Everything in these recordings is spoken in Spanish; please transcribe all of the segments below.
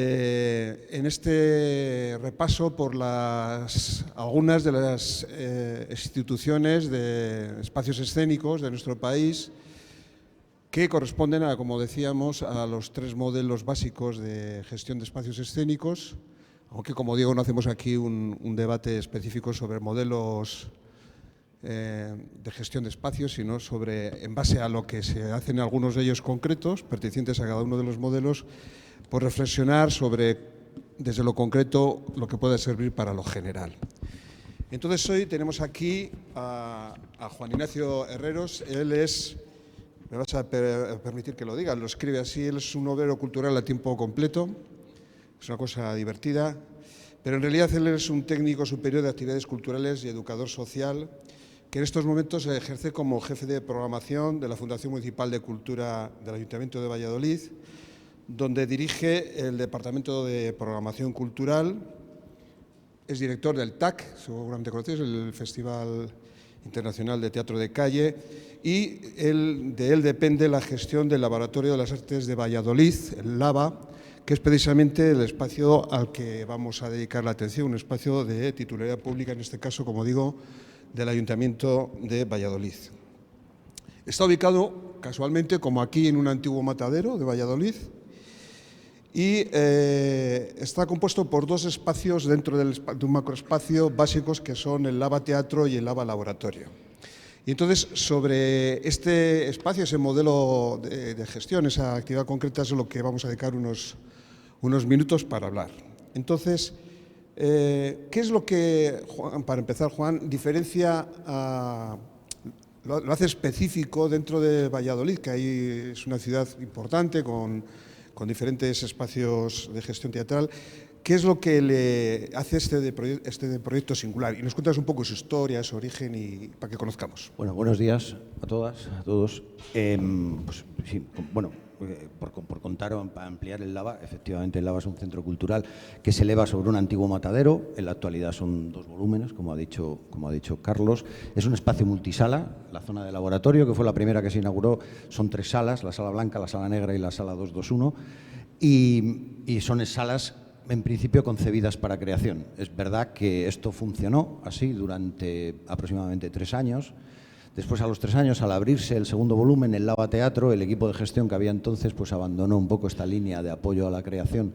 En este repaso por algunas de las instituciones de espacios escénicos de nuestro país que corresponden a, como decíamos, a los 3 modelos básicos de gestión de espacios escénicos, aunque, como digo, no hacemos aquí un debate específico sobre modelos de gestión de espacios, sino en base a lo que se hacen algunos de ellos concretos, pertenecientes a cada uno de los modelos, por reflexionar sobre, desde lo concreto, lo que puede servir para lo general. Entonces, hoy tenemos aquí a Juan Ignacio Herreros. Él es, me vas a permitir que lo diga, lo escribe así, él es un obrero cultural a tiempo completo, es una cosa divertida, pero en realidad él es un técnico superior de actividades culturales y educador social, que en estos momentos ejerce como jefe de programación de la Fundación Municipal de Cultura del Ayuntamiento de Valladolid, donde dirige el Departamento de Programación Cultural, es director del TAC, seguramente conocéis, el Festival Internacional de Teatro de Calle, y de él depende la gestión del Laboratorio de las Artes de Valladolid, el LAVA, que es precisamente el espacio al que vamos a dedicar la atención, un espacio de titularidad pública, en este caso, como digo, del Ayuntamiento de Valladolid. Está ubicado, casualmente, como aquí, en un antiguo matadero de Valladolid, y está compuesto por 2 espacios dentro de un macroespacio básicos, que son el Lava Teatro y el Lava Laboratorio. Y entonces, sobre este espacio, ese modelo de gestión, esa actividad concreta, es lo que vamos a dedicar unos minutos para hablar. Entonces, ¿qué es lo que, para empezar, Juan, diferencia lo hace específico dentro de Valladolid, que ahí es una ciudad importante con diferentes espacios de gestión teatral? ¿Qué es lo que le hace este proyecto singular? Y nos cuentas un poco su historia, su origen, y para que conozcamos. Bueno, buenos días a todas, a todos. Pues, sí, bueno, por contar o para ampliar el LAVA, efectivamente el LAVA es un centro cultural que se eleva sobre un antiguo matadero. En la actualidad son 2 volúmenes, como ha dicho Carlos. Es un espacio multisala. La zona de laboratorio, que fue la primera que se inauguró, son 3 salas, la sala blanca, la sala negra y la sala 221. Y son salas, en principio, concebidas para creación. Es verdad que esto funcionó así durante aproximadamente 3 años. Después, a los 3 años, al abrirse el segundo volumen, el Lava Teatro, el equipo de gestión que había entonces pues abandonó un poco esta línea de apoyo a la creación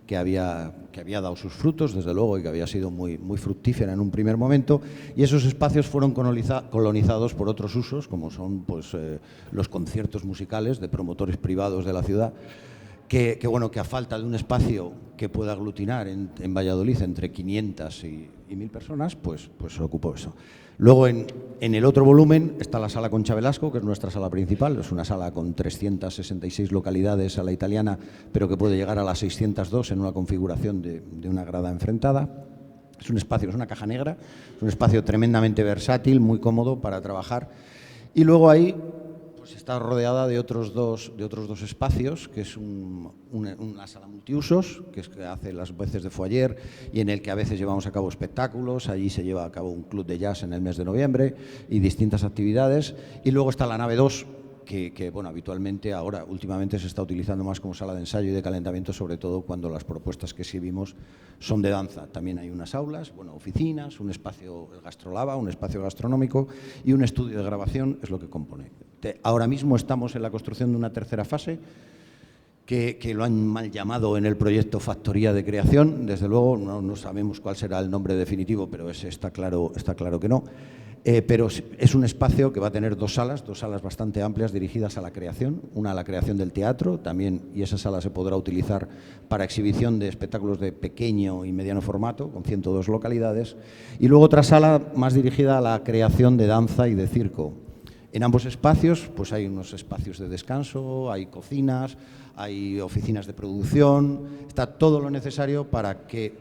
que había dado sus frutos, desde luego, y que había sido muy fructífera en un primer momento, y esos espacios fueron colonizados por otros usos, como son pues, los conciertos musicales de promotores privados de la ciudad, que a falta de un espacio que pueda aglutinar en Valladolid entre 500 y 1.000 personas, pues se ocupó eso. Luego, en el otro volumen está la Sala Concha Velasco, que es nuestra sala principal. Es una sala con 366 localidades a la italiana, pero que puede llegar a las 602 en una configuración de una grada enfrentada. Es un espacio, es una caja negra, es un espacio tremendamente versátil, muy cómodo para trabajar. Y luego ahí pues está rodeada de otros dos espacios, que es una sala multiusos, que hace las veces de foyer y en el que a veces llevamos a cabo espectáculos. Allí se lleva a cabo un club de jazz en el mes de noviembre y distintas actividades. Y luego está la nave 2, que bueno, habitualmente últimamente se está utilizando más como sala de ensayo y de calentamiento, sobre todo cuando las propuestas que exhibimos son de danza. También hay unas aulas, oficinas, un espacio gastrolava, un espacio gastronómico y un estudio de grabación, es lo que compone. Ahora mismo estamos en la construcción de una tercera fase, que lo han mal llamado en el proyecto Factoría de Creación. Desde luego no sabemos cuál será el nombre definitivo, pero está claro que no. Pero es un espacio que va a tener 2 salas bastante amplias dirigidas a la creación. Una a la creación del teatro también, y esa sala se podrá utilizar para exhibición de espectáculos de pequeño y mediano formato, con 102 localidades. Y luego otra sala más dirigida a la creación de danza y de circo. En ambos espacios pues hay unos espacios de descanso, hay cocinas, hay oficinas de producción. Está todo lo necesario para que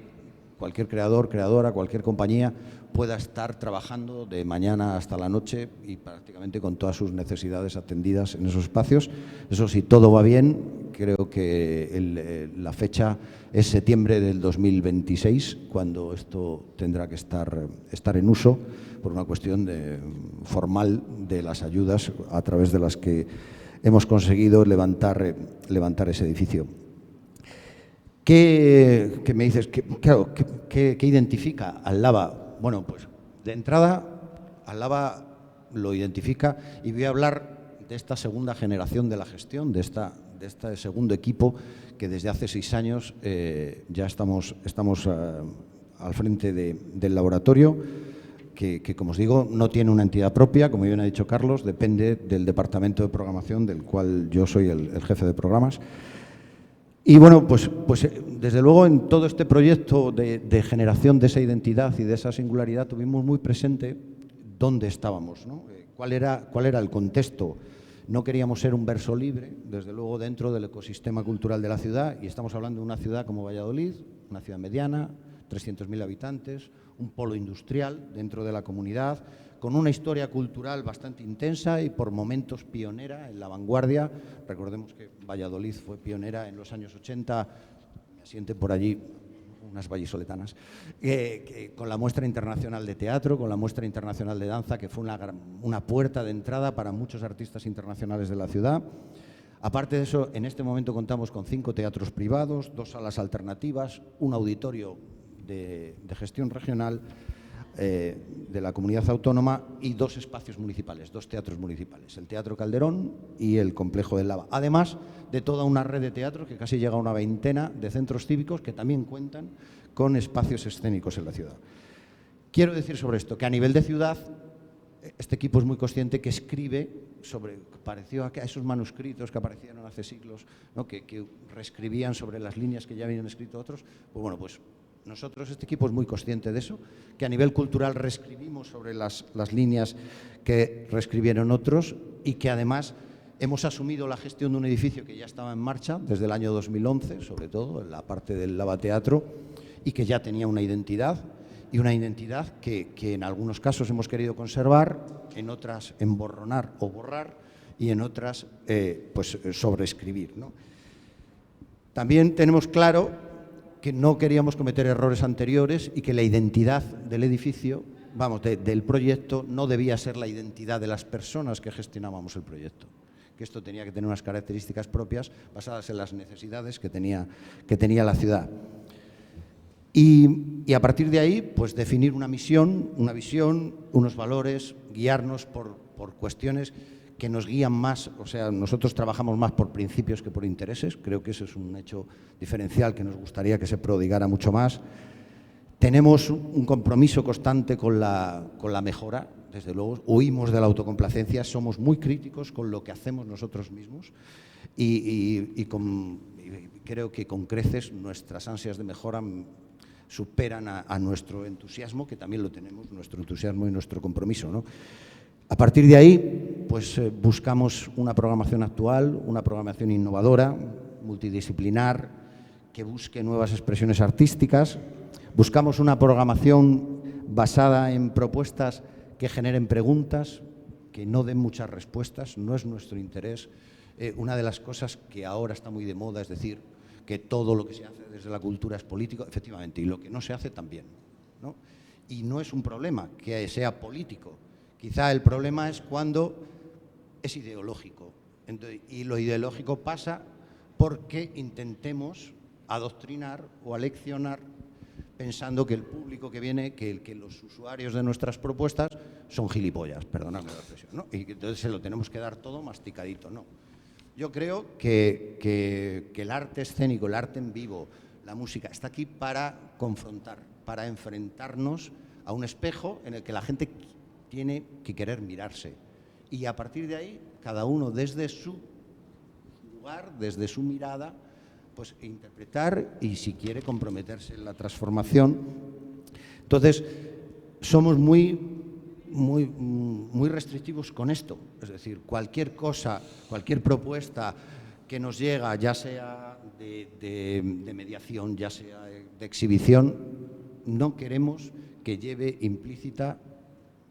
cualquier creador, creadora, cualquier compañía pueda estar trabajando de mañana hasta la noche y prácticamente con todas sus necesidades atendidas en esos espacios. Eso, si todo va bien, creo que la fecha es septiembre del 2026, cuando esto tendrá que estar en uso por una cuestión formal de las ayudas a través de las que hemos conseguido levantar ese edificio. ¿Qué me dices? ¿Qué identifica al Lava? Bueno, pues de entrada, al Lava lo identifica, y voy a hablar de esta segunda generación de la gestión, de este segundo equipo que desde hace 6 años ya estamos al frente del laboratorio, que, como os digo, no tiene una entidad propia, como bien ha dicho Carlos, depende del departamento de programación, del cual yo soy el jefe de programas. Y bueno, pues desde luego en todo este proyecto de generación de esa identidad y de esa singularidad tuvimos muy presente dónde estábamos, ¿no? Cuál era el contexto. No queríamos ser un verso libre, desde luego dentro del ecosistema cultural de la ciudad, y estamos hablando de una ciudad como Valladolid, una ciudad mediana, 300.000 habitantes, un polo industrial dentro de la comunidad, con una historia cultural bastante intensa y por momentos pionera, en la vanguardia. Recordemos que Valladolid fue pionera en los años 80, me asienten por allí unas vallisoletanas, con la Muestra Internacional de Teatro, con la Muestra Internacional de Danza, que fue una puerta de entrada para muchos artistas internacionales de la ciudad. Aparte de eso, en este momento contamos con 5 teatros privados, 2 salas alternativas, un auditorio de gestión regional de la comunidad autónoma y 2 espacios municipales, 2 teatros municipales, el Teatro Calderón y el Complejo del Lava. Además de toda una red de teatros que casi llega a una veintena de centros cívicos que también cuentan con espacios escénicos en la ciudad. Quiero decir sobre esto que a nivel de ciudad este equipo es muy consciente que escribe parecido a esos manuscritos que aparecieron hace siglos, ¿no? que reescribían sobre las líneas que ya habían escrito otros. Pues bueno, pues nosotros, este equipo es muy consciente de eso, que a nivel cultural reescribimos sobre las líneas que reescribieron otros, y que además hemos asumido la gestión de un edificio que ya estaba en marcha desde el año 2011, sobre todo en la parte del Lava Teatro, y que ya tenía una identidad, y una identidad que en algunos casos hemos querido conservar, en otras emborronar o borrar, y en otras pues sobreescribir, ¿no? También tenemos claro que no queríamos cometer errores anteriores y que la identidad del edificio, del proyecto, no debía ser la identidad de las personas que gestionábamos el proyecto, que esto tenía que tener unas características propias basadas en las necesidades que tenía la ciudad. Y a partir de ahí, pues definir una misión, una visión, unos valores, guiarnos por cuestiones que nos guían más. O sea, nosotros trabajamos más por principios que por intereses. Creo que eso es un hecho diferencial que nos gustaría que se prodigara mucho más. Tenemos un compromiso constante con la mejora, desde luego. Huimos de la autocomplacencia, somos muy críticos con lo que hacemos nosotros mismos y creo que con creces nuestras ansias de mejora superan a nuestro entusiasmo, que también lo tenemos, nuestro entusiasmo y nuestro compromiso, ¿no? A partir de ahí, pues buscamos una programación actual, una programación innovadora, multidisciplinar, que busque nuevas expresiones artísticas. Buscamos una programación basada en propuestas que generen preguntas, que no den muchas respuestas, no es nuestro interés. Una de las cosas que ahora está muy de moda es decir que todo lo que se hace desde la cultura es político, efectivamente, y lo que no se hace también, ¿no? Y no es un problema que sea político. Quizá el problema es cuando es ideológico. Entonces, y lo ideológico pasa porque intentemos adoctrinar o aleccionar pensando que el público que viene, que los usuarios de nuestras propuestas son gilipollas, perdonadme la expresión, ¿no? Y entonces se lo tenemos que dar todo masticadito, ¿no? Yo creo que el arte escénico, el arte en vivo, la música, está aquí para confrontar, para enfrentarnos a un espejo en el que la gente tiene que querer mirarse. Y a partir de ahí, cada uno desde su lugar, desde su mirada, pues interpretar y, si quiere, comprometerse en la transformación. Entonces, somos muy restrictivos con esto. Es decir, cualquier cosa, cualquier propuesta que nos llega, ya sea de mediación, ya sea de exhibición, no queremos que lleve implícita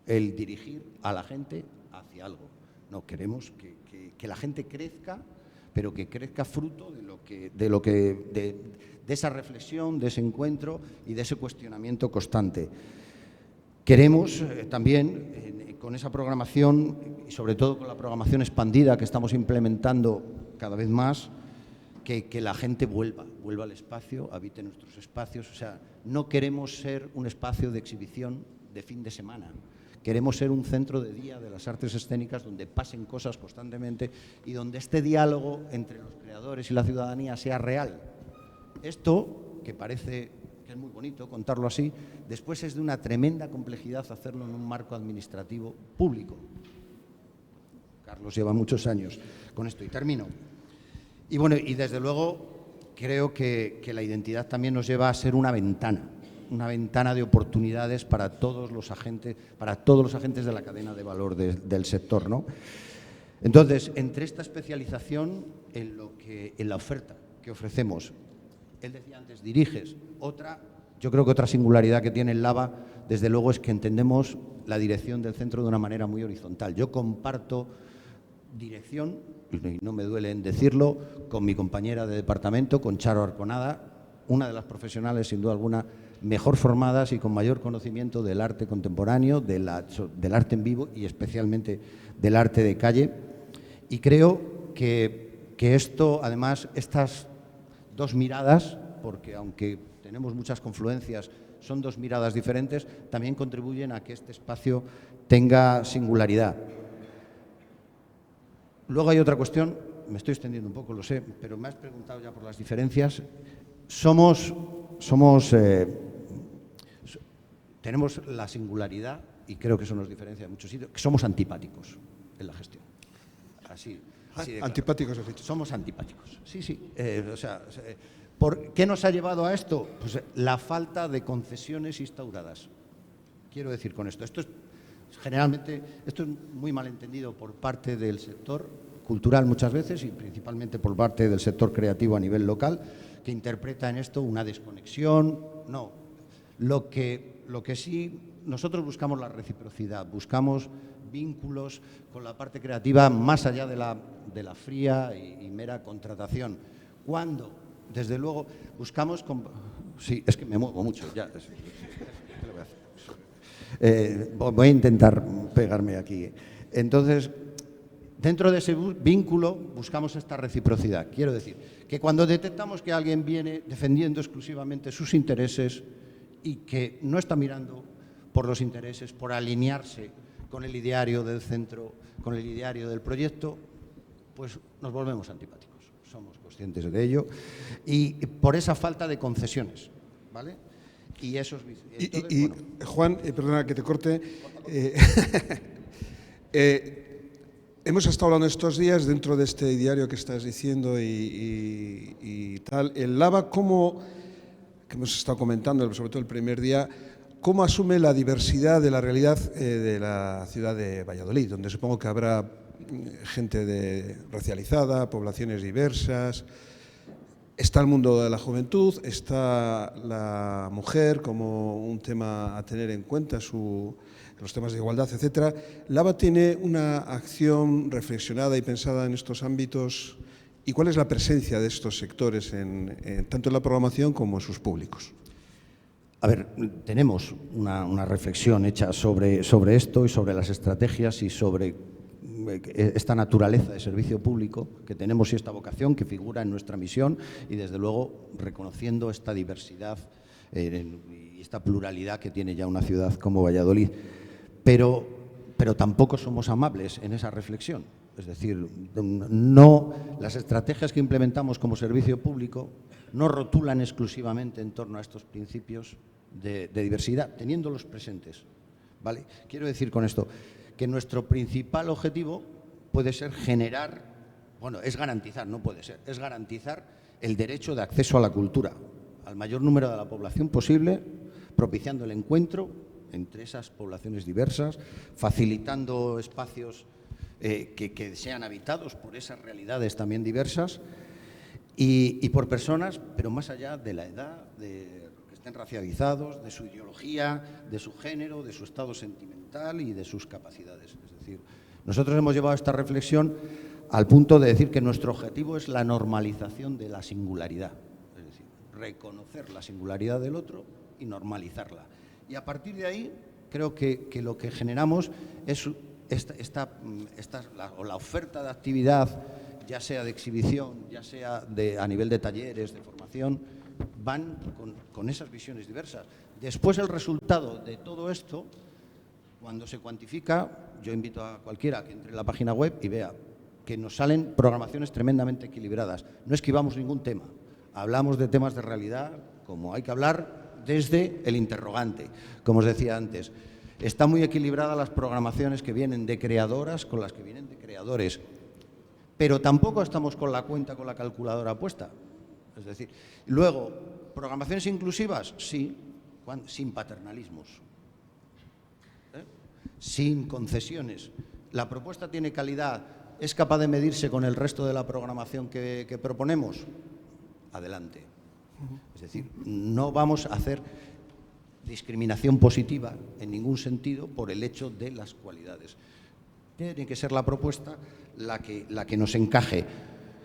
el dirigir a la gente hacia algo. No, queremos que la gente crezca, pero que crezca fruto de esa reflexión, de ese encuentro y de ese cuestionamiento constante. Queremos también, con esa programación y sobre todo con la programación expandida que estamos implementando cada vez más, que la gente vuelva, vuelva al espacio, habite nuestros espacios. O sea, no queremos ser un espacio de exhibición de fin de semana. Queremos ser un centro de día de las artes escénicas donde pasen cosas constantemente y donde este diálogo entre los creadores y la ciudadanía sea real. Esto, que parece que es muy bonito contarlo así, después es de una tremenda complejidad hacerlo en un marco administrativo público. Carlos lleva muchos años con esto y termino. Y bueno, y desde luego creo que la identidad también nos lleva a ser una ventana de oportunidades para todos los agentes de la cadena de valor del sector, ¿no? Entonces, entre esta especialización en la oferta que ofrecemos, él decía antes, diriges, yo creo que otra singularidad que tiene el LAVA, desde luego, es que entendemos la dirección del centro de una manera muy horizontal. Yo comparto dirección, y no me duele en decirlo, con mi compañera de departamento, con Charo Arconada, una de las profesionales, sin duda alguna, mejor formadas y con mayor conocimiento del arte contemporáneo, del arte en vivo y especialmente del arte de calle. Y creo que esto, además, estas dos miradas, porque aunque tenemos muchas confluencias, son dos miradas diferentes, también contribuyen a que este espacio tenga singularidad. Luego hay otra cuestión, me estoy extendiendo un poco, lo sé, pero me has preguntado ya por las diferencias. Tenemos la singularidad, y creo que eso nos diferencia de muchos sitios, que somos antipáticos en la gestión. Así de antipáticos, has dicho. Somos antipáticos, sí. ¿Por qué nos ha llevado a esto? Pues la falta de concesiones instauradas. Quiero decir con esto, generalmente esto es muy mal entendido por parte del sector cultural muchas veces y principalmente por parte del sector creativo a nivel local, que interpreta en esto una desconexión. No, lo que sí, nosotros buscamos la reciprocidad, buscamos vínculos con la parte creativa más allá de la fría y mera contratación. Cuando, desde luego, buscamos... Sí, es que me muevo mucho, ya. ¿Qué le voy a hacer? Voy a intentar pegarme aquí. Entonces, dentro de ese vínculo buscamos esta reciprocidad. Quiero decir que cuando detectamos que alguien viene defendiendo exclusivamente sus intereses y que no está mirando por los intereses, por alinearse con el ideario del centro, con el ideario del proyecto, pues nos volvemos antipáticos. Somos conscientes de ello y por esa falta de concesiones, ¿vale? Y eso es... Entonces, bueno. Juan, perdona que te corte. Hemos estado hablando estos días dentro de este diario que estás diciendo y tal. El LAVA, que hemos estado comentando, sobre todo el primer día, ¿cómo asume la diversidad de la realidad de la ciudad de Valladolid, donde supongo que habrá gente racializada, poblaciones diversas? Está el mundo de la juventud, está la mujer como un tema a tener en cuenta, los temas de igualdad, etcétera. LAVA tiene una acción reflexionada y pensada en estos ámbitos. ¿Y cuál es la presencia de estos sectores tanto en la programación como en sus públicos? A ver, tenemos una reflexión hecha sobre esto y sobre las estrategias y sobre esta naturaleza de servicio público que tenemos y esta vocación que figura en nuestra misión y, desde luego, reconociendo esta diversidad y esta pluralidad que tiene ya una ciudad como Valladolid. Pero tampoco somos amables en esa reflexión. Es decir, las estrategias que implementamos como servicio público no rotulan exclusivamente en torno a estos principios de diversidad, teniéndolos presentes, ¿vale? Quiero decir con esto que nuestro principal objetivo puede ser es garantizar, no puede ser, es garantizar el derecho de acceso a la cultura al mayor número de la población posible, propiciando el encuentro entre esas poblaciones diversas, facilitando espacios que sean habitados por esas realidades también diversas y por personas, pero más allá de la edad, que estén racializados, de su ideología, de su género, de su estado sentimental y de sus capacidades. Es decir, nosotros hemos llevado esta reflexión al punto de decir que nuestro objetivo es la normalización de la singularidad, es decir, reconocer la singularidad del otro y normalizarla. Y a partir de ahí creo que lo que generamos es la oferta de actividad ya sea de exhibición, ya sea a nivel de talleres, de formación, van con esas visiones diversas. Después el resultado de todo esto, cuando se cuantifica, yo invito a cualquiera que entre en la página web y vea que nos salen programaciones tremendamente equilibradas. No esquivamos ningún tema, hablamos de temas de realidad como hay que hablar desde el interrogante, como os decía antes. Están muy equilibradas las programaciones que vienen de creadoras con las que vienen de creadores, pero tampoco estamos con la cuenta, con la calculadora puesta. Es decir, luego, ¿programaciones inclusivas? Sí, sin paternalismos, sin concesiones. La propuesta tiene calidad, es capaz de medirse con el resto de la programación que proponemos. Adelante. Es decir, no vamos a hacer discriminación positiva en ningún sentido por el hecho de las cualidades. Tiene que ser la propuesta la que nos encaje.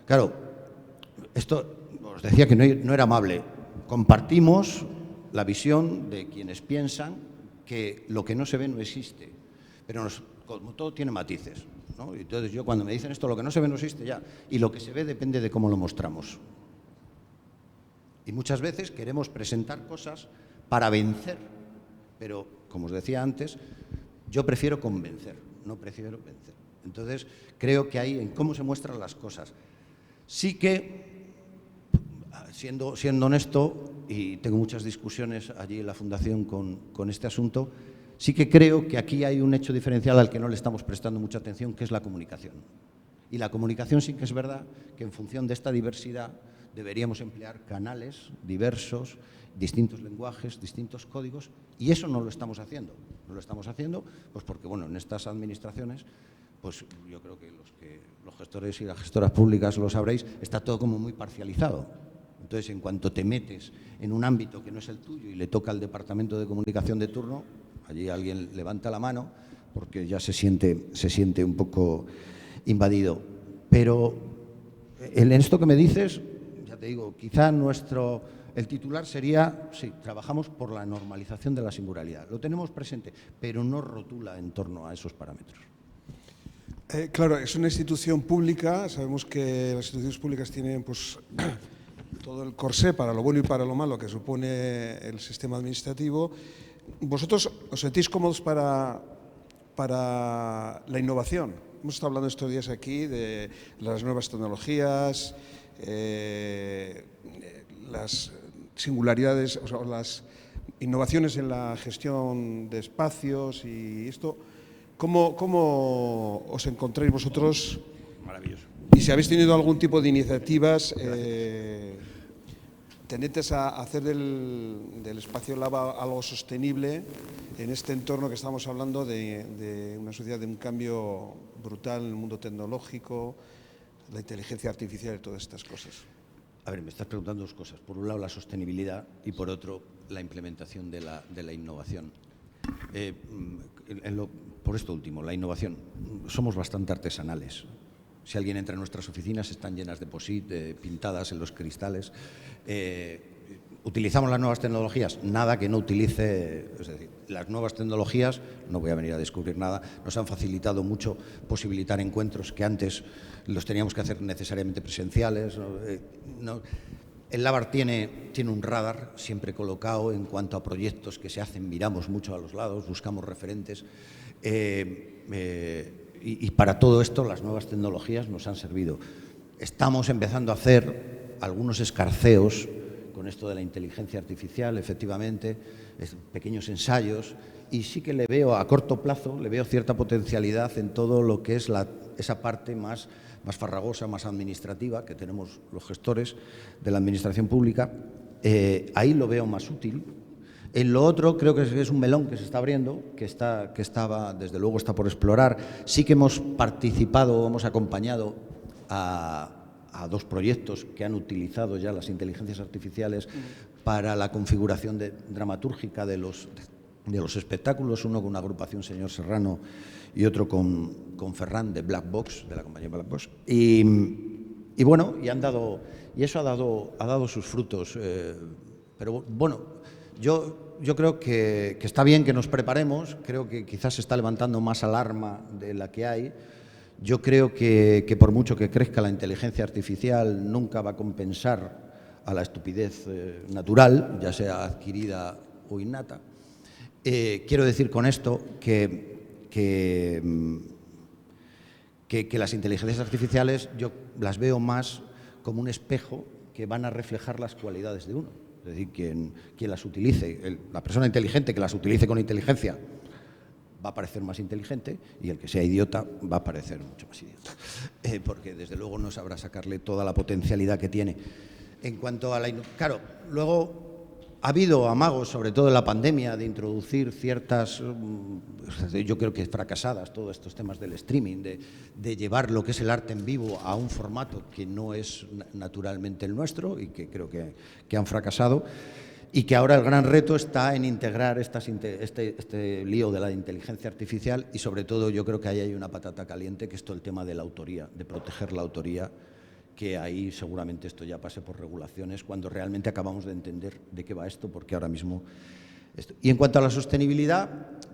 Claro, esto os decía que no era amable. Compartimos la visión de quienes piensan que lo que no se ve no existe, pero como todo tiene matices, ¿no? Entonces yo cuando me dicen esto, lo que no se ve no existe ya, y lo que se ve depende de cómo lo mostramos. Y muchas veces queremos presentar cosas para vencer, pero como os decía antes, yo prefiero convencer, no prefiero vencer. Entonces creo que ahí en cómo se muestran las cosas. Sí que, siendo honesto, y tengo muchas discusiones allí en la Fundación con este asunto, sí que creo que aquí hay un hecho diferencial al que no le estamos prestando mucha atención, que es la comunicación. Y la comunicación sí que es verdad que en función de esta diversidad deberíamos emplear canales diversos, distintos lenguajes, distintos códigos, y eso no lo estamos haciendo. No lo estamos haciendo pues porque, bueno, en estas administraciones, pues yo creo que los gestores y las gestoras públicas lo sabréis, está todo como muy parcializado. Entonces, en cuanto te metes en un ámbito que no es el tuyo y le toca al departamento de comunicación de turno, allí alguien levanta la mano porque ya se siente un poco invadido. Pero en esto que me dices, ya te digo, quizá el titular sería, sí, trabajamos por la normalización de la singularidad. Lo tenemos presente, pero no rotula en torno a esos parámetros. Claro, es una institución pública, sabemos que las instituciones públicas tienen pues, todo el corsé para lo bueno y para lo malo que supone el sistema administrativo. ¿Vosotros os sentís cómodos para la innovación? Hemos estado hablando estos días aquí de las nuevas tecnologías, las singularidades, o sea, las innovaciones en la gestión de espacios y esto. ¿Cómo os encontráis vosotros? Maravilloso. Y si habéis tenido algún tipo de iniciativas tendentes a hacer del espacio Lava algo sostenible en este entorno que estamos hablando de una sociedad de un cambio brutal en el mundo tecnológico, la inteligencia artificial y todas estas cosas. A ver, me estás preguntando dos cosas. Por un lado, la sostenibilidad y por otro, la implementación de la innovación. Por esto último, la innovación. Somos bastante artesanales. Si alguien entra en nuestras oficinas, están llenas de POSIT, pintadas en los cristales. ¿Utilizamos las nuevas tecnologías? Nada que no utilice. Es decir, las nuevas tecnologías, no voy a venir a descubrir nada, nos han facilitado mucho posibilitar encuentros que antes los teníamos que hacer necesariamente presenciales. El LAVAR tiene un radar siempre colocado en cuanto a proyectos que se hacen, miramos mucho a los lados, buscamos referentes. Y para todo esto las nuevas tecnologías nos han servido. Estamos empezando a hacer algunos escarceos con esto de la inteligencia artificial, efectivamente, pequeños ensayos, y sí que le veo a corto plazo, le veo cierta potencialidad en todo lo que es esa parte más farragosa, más administrativa que tenemos los gestores de la administración pública. Ahí lo veo más útil. En lo otro creo que es un melón que se está abriendo, que estaba, desde luego está por explorar. Sí que hemos participado, hemos acompañado a dos proyectos que han utilizado ya las inteligencias artificiales para la configuración dramatúrgica de los espectáculos, uno con una agrupación Señor Serrano y otro con Ferran de Black Box, de la compañía Black Box. Y bueno, y eso ha dado sus frutos. Pero bueno, yo creo que está bien que nos preparemos, creo que quizás se está levantando más alarma de la que hay. Yo creo que por mucho que crezca la inteligencia artificial, nunca va a compensar a la estupidez natural, ya sea adquirida o innata. Quiero decir con esto que las inteligencias artificiales yo las veo más como un espejo que van a reflejar las cualidades de uno. Es decir, quien las utilice, la persona inteligente que las utilice con inteligencia va a parecer más inteligente, y el que sea idiota va a parecer mucho más idiota, porque desde luego no sabrá sacarle toda la potencialidad que tiene. En cuanto a claro, luego ha habido amagos, sobre todo en la pandemia, de introducir ciertas, yo creo que fracasadas, todos estos temas del streaming, de llevar lo que es el arte en vivo a un formato que no es naturalmente el nuestro, y que creo que han fracasado, y que ahora el gran reto está en integrar este lío de la inteligencia artificial, y sobre todo yo creo que ahí hay una patata caliente, que es todo el tema de la autoría, de proteger la autoría, que ahí seguramente esto ya pase por regulaciones cuando realmente acabamos de entender de qué va esto, porque ahora mismo... Y en cuanto a la sostenibilidad,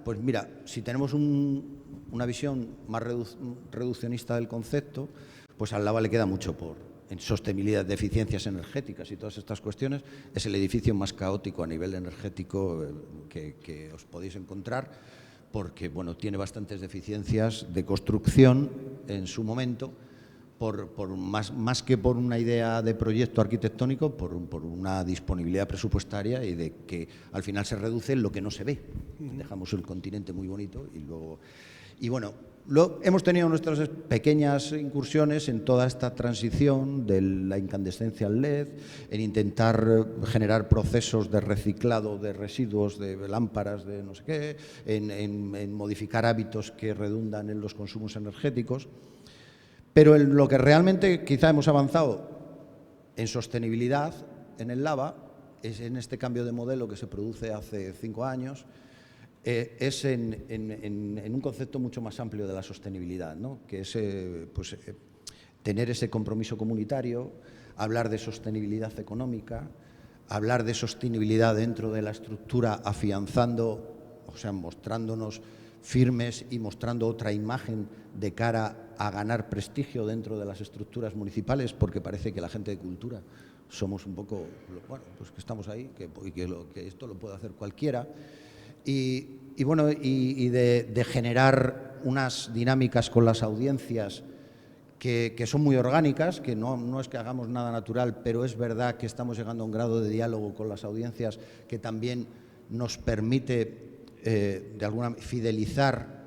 pues mira, si tenemos una visión más reduccionista del concepto, pues al LAVA le queda mucho en sostenibilidad, de eficiencias energéticas y todas estas cuestiones. Es el edificio más caótico a nivel energético que os podéis encontrar, porque bueno, tiene bastantes deficiencias de construcción en su momento, más que por una idea de proyecto arquitectónico, por una disponibilidad presupuestaria, y de que al final se reduce lo que no se ve. Dejamos el continente muy bonito y bueno, hemos tenido nuestras pequeñas incursiones en toda esta transición de la incandescencia al LED, en intentar generar procesos de reciclado de residuos de lámparas, de no sé qué, en modificar hábitos que redundan en los consumos energéticos. Pero en lo que realmente quizá hemos avanzado en sostenibilidad en el LAVA, es en este cambio de modelo que se produce hace 5 años, es en un concepto mucho más amplio de la sostenibilidad, ¿no? Que es tener ese compromiso comunitario, hablar de sostenibilidad económica, hablar de sostenibilidad dentro de la estructura, afianzando, o sea, mostrándonos firmes y mostrando otra imagen de cara a ganar prestigio dentro de las estructuras municipales, porque parece que la gente de cultura somos un poco, bueno, pues que estamos ahí, que esto lo puede hacer cualquiera, y bueno, y de generar unas dinámicas con las audiencias que son muy orgánicas, que no es que hagamos nada natural, pero es verdad que estamos llegando a un grado de diálogo con las audiencias que también nos permite de alguna fidelizar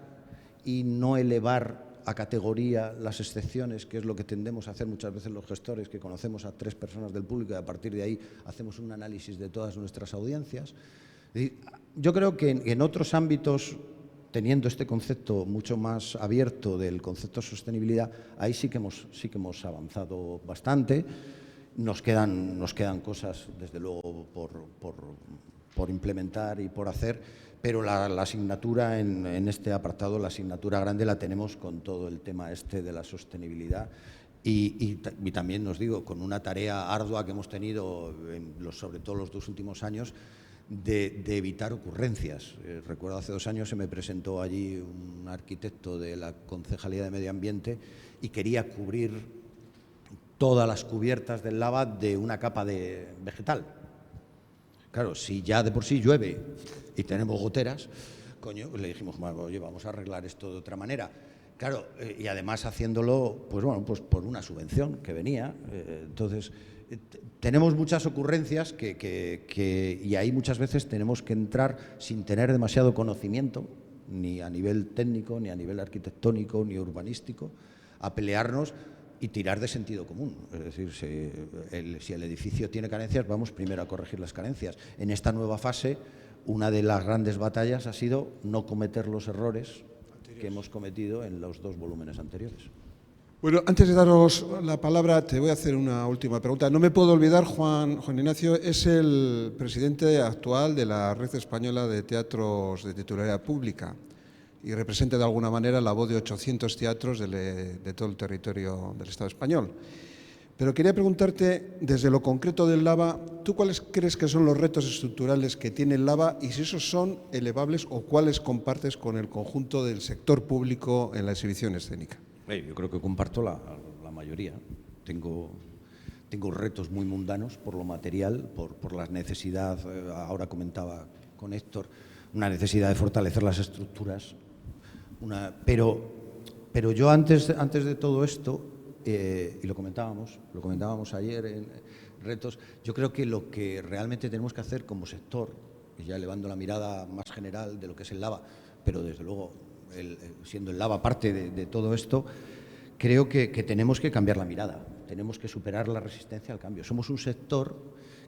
y no elevar a categoría las excepciones, que es lo que tendemos a hacer muchas veces los gestores, que conocemos a 3 personas del público y a partir de ahí hacemos un análisis de todas nuestras audiencias. Yo creo que en otros ámbitos, teniendo este concepto mucho más abierto del concepto de sostenibilidad, ahí sí que hemos avanzado bastante. Nos quedan cosas, desde luego, por implementar y por hacer, pero la asignatura en este apartado, la asignatura grande, la tenemos con todo el tema de la sostenibilidad y también, os digo, con una tarea ardua que hemos tenido, sobre todo los 2 últimos años, de evitar ocurrencias. Recuerdo hace 2 años se me presentó allí un arquitecto de la Concejalía de Medio Ambiente y quería cubrir todas las cubiertas del LAVA de una capa de vegetal. Claro, si ya de por sí llueve y tenemos goteras, coño, le dijimos, oye, vamos a arreglar esto de otra manera. Claro, y además haciéndolo, pues bueno, pues por una subvención que venía. Entonces, tenemos muchas ocurrencias y ahí muchas veces tenemos que entrar sin tener demasiado conocimiento, ni a nivel técnico, ni a nivel arquitectónico, ni urbanístico, a pelearnos y tirar de sentido común. Es decir, si el edificio tiene carencias, vamos primero a corregir las carencias. En esta nueva fase, una de las grandes batallas ha sido no cometer los errores que hemos cometido en los 2 volúmenes anteriores. Bueno, antes de daros la palabra, te voy a hacer una última pregunta. No me puedo olvidar, Juan Ignacio es el presidente actual de la Red Española de Teatros de Titularidad Pública y representa de alguna manera la voz de 800 teatros de todo el territorio del Estado español. Pero quería preguntarte, desde lo concreto del LAVA, ¿tú cuáles crees que son los retos estructurales que tiene el LAVA y si esos son elevables o cuáles compartes con el conjunto del sector público en la exhibición escénica? Yo creo que comparto la mayoría. Tengo retos muy mundanos por lo material, por la necesidad, ahora comentaba con Héctor, una necesidad de fortalecer las estructuras. Pero yo antes de todo esto, y lo comentábamos ayer en retos, yo creo que lo que realmente tenemos que hacer como sector, y ya elevando la mirada más general de lo que es el LAVA, pero desde luego siendo el LAVA parte de todo esto, creo que tenemos que cambiar la mirada, tenemos que superar la resistencia al cambio. Somos un sector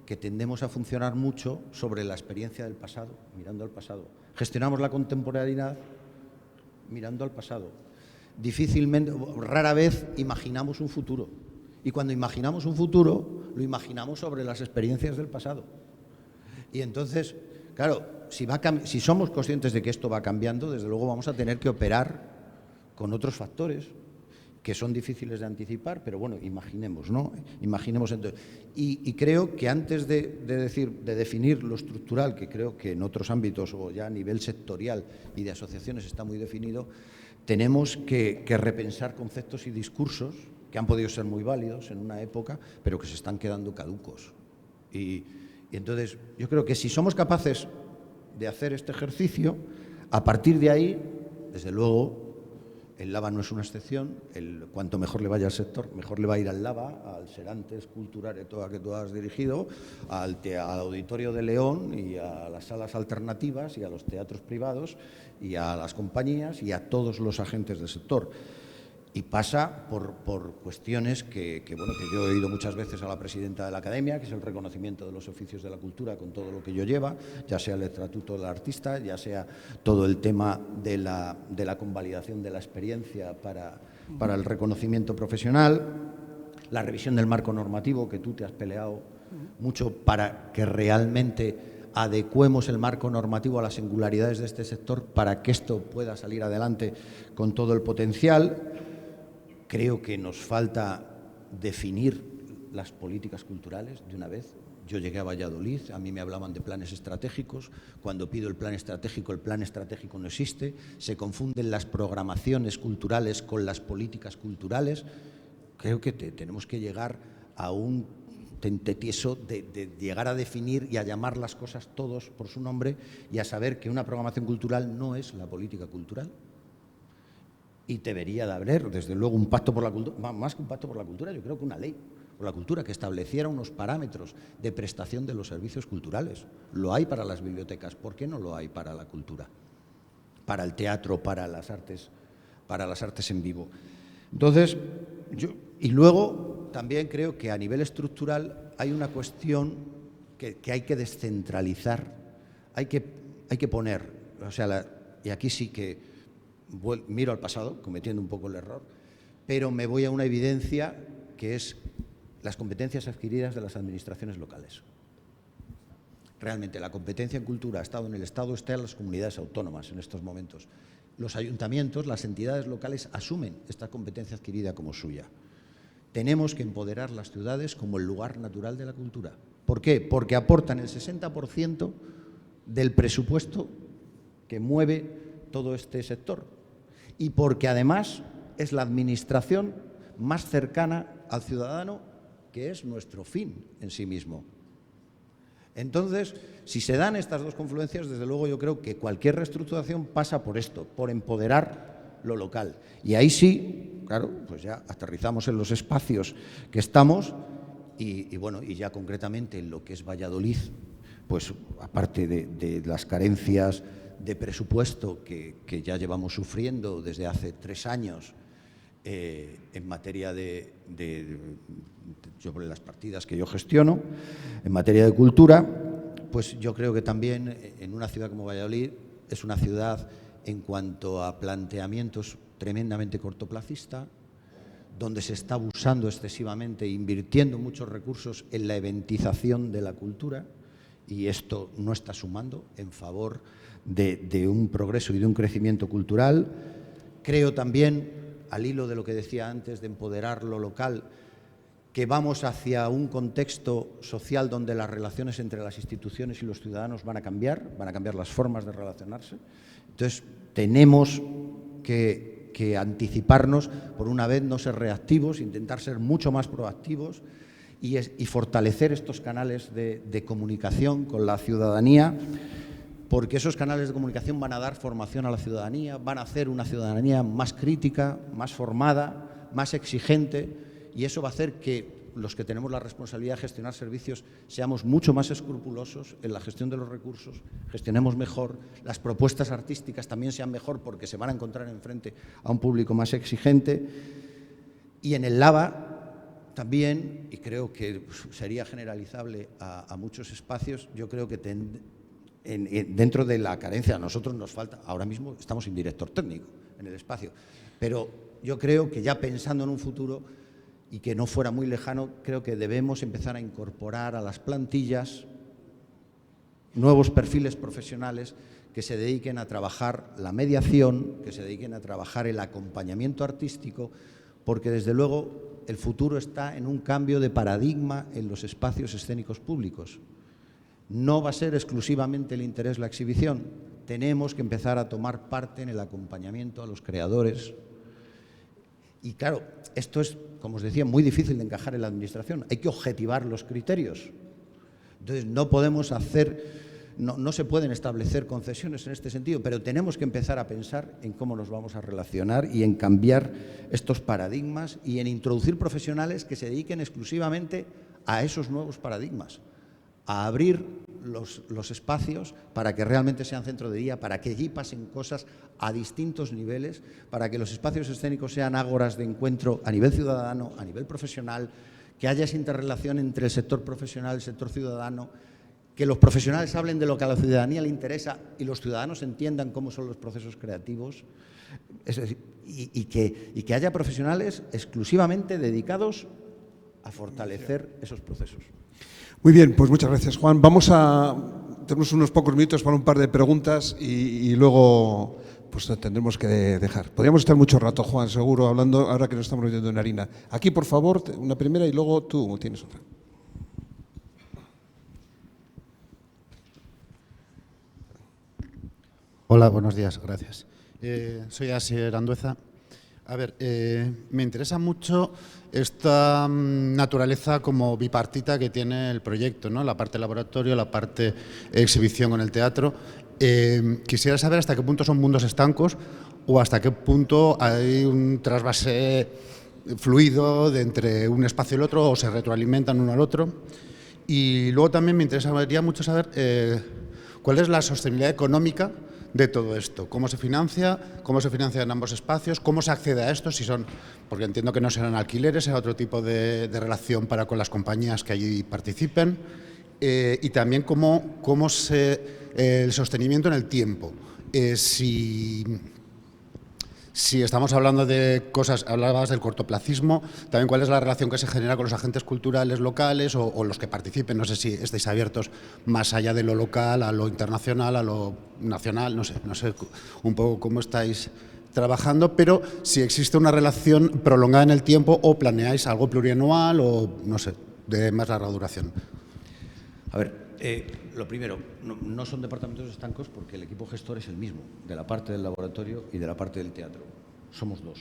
que tendemos a funcionar mucho sobre la experiencia del pasado, mirando al pasado. Gestionamos la contemporaneidad mirando al pasado. Difícilmente, rara vez imaginamos un futuro. Y cuando imaginamos un futuro, lo imaginamos sobre las experiencias del pasado. Y entonces, claro, si somos conscientes de que esto va cambiando, desde luego vamos a tener que operar con otros factores que son difíciles de anticipar, pero bueno, imaginemos, ¿no? Imaginemos entonces. Y creo que antes de definir lo estructural, que creo que en otros ámbitos o ya a nivel sectorial y de asociaciones está muy definido, tenemos que repensar conceptos y discursos que han podido ser muy válidos en una época, pero que se están quedando caducos. Y entonces yo creo que si somos capaces de hacer este ejercicio, a partir de ahí, desde luego, el LAVA no es una excepción. Cuanto mejor le vaya al sector, mejor le va a ir al LAVA, al Serantes Cultural que tú has dirigido, al Auditorio de León y a las salas alternativas y a los teatros privados y a las compañías y a todos los agentes del sector. Y pasa por cuestiones que yo he oído muchas veces a la presidenta de la Academia, que es el reconocimiento de los oficios de la cultura con todo lo que ello lleva, ya sea el estatuto del artista, ya sea todo el tema de la convalidación de la experiencia para el reconocimiento profesional, la revisión del marco normativo, que tú te has peleado mucho para que realmente adecuemos el marco normativo a las singularidades de este sector para que esto pueda salir adelante con todo el potencial. Creo que nos falta definir las políticas culturales de una vez. Yo llegué a Valladolid, a mí me hablaban de planes estratégicos. Cuando pido el plan estratégico no existe. Se confunden las programaciones culturales con las políticas culturales. Creo que tenemos que llegar a un tentetieso de llegar a definir y a llamar las cosas todos por su nombre y a saber que una programación cultural no es la política cultural. Y debería de haber, desde luego, un pacto por la cultura, más que un pacto por la cultura, yo creo que una ley por la cultura que estableciera unos parámetros de prestación de los servicios culturales. Lo hay para las bibliotecas, ¿por qué no lo hay para la cultura? Para el teatro, para las artes en vivo. Entonces, y luego también creo que a nivel estructural hay una cuestión que hay que descentralizar, hay que poner, o sea, y aquí sí que miro al pasado, cometiendo un poco el error, pero me voy a una evidencia que es las competencias adquiridas de las administraciones locales. Realmente la competencia en cultura ha estado en el Estado, está en las comunidades autónomas en estos momentos. Los ayuntamientos, las entidades locales asumen esta competencia adquirida como suya. Tenemos que empoderar las ciudades como el lugar natural de la cultura. ¿Por qué? Porque aportan el 60% del presupuesto que mueve todo este sector. Y porque además es la administración más cercana al ciudadano, que es nuestro fin en sí mismo. Entonces, si se dan estas dos confluencias, desde luego yo creo que cualquier reestructuración pasa por esto, por empoderar lo local. Y ahí sí, claro, pues ya aterrizamos en los espacios que estamos y ya concretamente en lo que es Valladolid, pues aparte de las carencias de presupuesto que ya llevamos sufriendo desde hace 3 años en materia sobre las partidas que yo gestiono, en materia de cultura, pues yo creo que también en una ciudad como Valladolid es una ciudad en cuanto a planteamientos tremendamente cortoplacista, donde se está abusando excesivamente, invirtiendo muchos recursos en la eventización de la cultura, y esto no está sumando en favor de un progreso y de un crecimiento cultural. Creo también, al hilo de lo que decía antes, de empoderar lo local, que vamos hacia un contexto social donde las relaciones entre las instituciones y los ciudadanos van a cambiar las formas de relacionarse. Entonces, tenemos que que anticiparnos, por una vez no ser reactivos, intentar ser mucho más proactivos y fortalecer estos canales de comunicación con la ciudadanía, porque esos canales de comunicación van a dar formación a la ciudadanía, van a hacer una ciudadanía más crítica, más formada, más exigente, y eso va a hacer que los que tenemos la responsabilidad de gestionar servicios seamos mucho más escrupulosos en la gestión de los recursos, gestionemos mejor, las propuestas artísticas también sean mejor porque se van a encontrar enfrente a un público más exigente. Y en el LAVA también, y creo que sería generalizable a muchos espacios, yo creo que dentro de la carencia a nosotros nos falta, ahora mismo estamos sin director técnico en el espacio, pero yo creo que ya pensando en un futuro y que no fuera muy lejano, creo que debemos empezar a incorporar a las plantillas nuevos perfiles profesionales que se dediquen a trabajar la mediación, que se dediquen a trabajar el acompañamiento artístico, porque desde luego el futuro está en un cambio de paradigma en los espacios escénicos públicos. No va a ser exclusivamente el interés la exhibición, tenemos que empezar a tomar parte en el acompañamiento a los creadores. Y claro, esto es, como os decía, muy difícil de encajar en la administración. Hay que objetivar los criterios. Entonces, no podemos no se pueden establecer concesiones en este sentido, pero tenemos que empezar a pensar en cómo nos vamos a relacionar y en cambiar estos paradigmas y en introducir profesionales que se dediquen exclusivamente a esos nuevos paradigmas, a abrir los espacios para que realmente sean centro de día, para que allí pasen cosas a distintos niveles, para que los espacios escénicos sean ágoras de encuentro a nivel ciudadano, a nivel profesional, que haya esa interrelación entre el sector profesional y el sector ciudadano, que los profesionales hablen de lo que a la ciudadanía le interesa y los ciudadanos entiendan cómo son los procesos creativos, es decir, y que haya profesionales exclusivamente dedicados a fortalecer esos procesos. Muy bien, pues muchas gracias, Juan. Tenemos unos pocos minutos para un par de preguntas y luego pues tendremos que dejar. Podríamos estar mucho rato, Juan, seguro, hablando ahora que nos estamos metiendo en harina. Aquí, por favor, una primera y luego tú tienes otra. Hola, buenos días, gracias. Soy Asier Andueza. A ver, me interesa mucho esta naturaleza como bipartita que tiene el proyecto, ¿no? La parte laboratorio, la parte exhibición con el teatro. Quisiera saber hasta qué punto son mundos estancos o hasta qué punto hay un trasvase fluido de entre un espacio y el otro o se retroalimentan uno al otro. Y luego también me interesaría mucho saber cuál es la sostenibilidad económica de todo esto, cómo se financia en ambos espacios, cómo se accede a esto, si son, porque entiendo que no serán alquileres, será otro tipo de relación con las compañías que allí participen, y también cómo el sostenimiento en el tiempo. Si estamos hablando de cosas, hablabas del cortoplacismo, también cuál es la relación que se genera con los agentes culturales locales o los que participen, no sé si estáis abiertos más allá de lo local, a lo internacional, a lo nacional, no sé un poco cómo estáis trabajando, pero si existe una relación prolongada en el tiempo o planeáis algo plurianual o, no sé, de más larga duración. A ver, lo primero, no son departamentos estancos porque el equipo gestor es el mismo, de la parte del laboratorio y de la parte del teatro. Somos dos,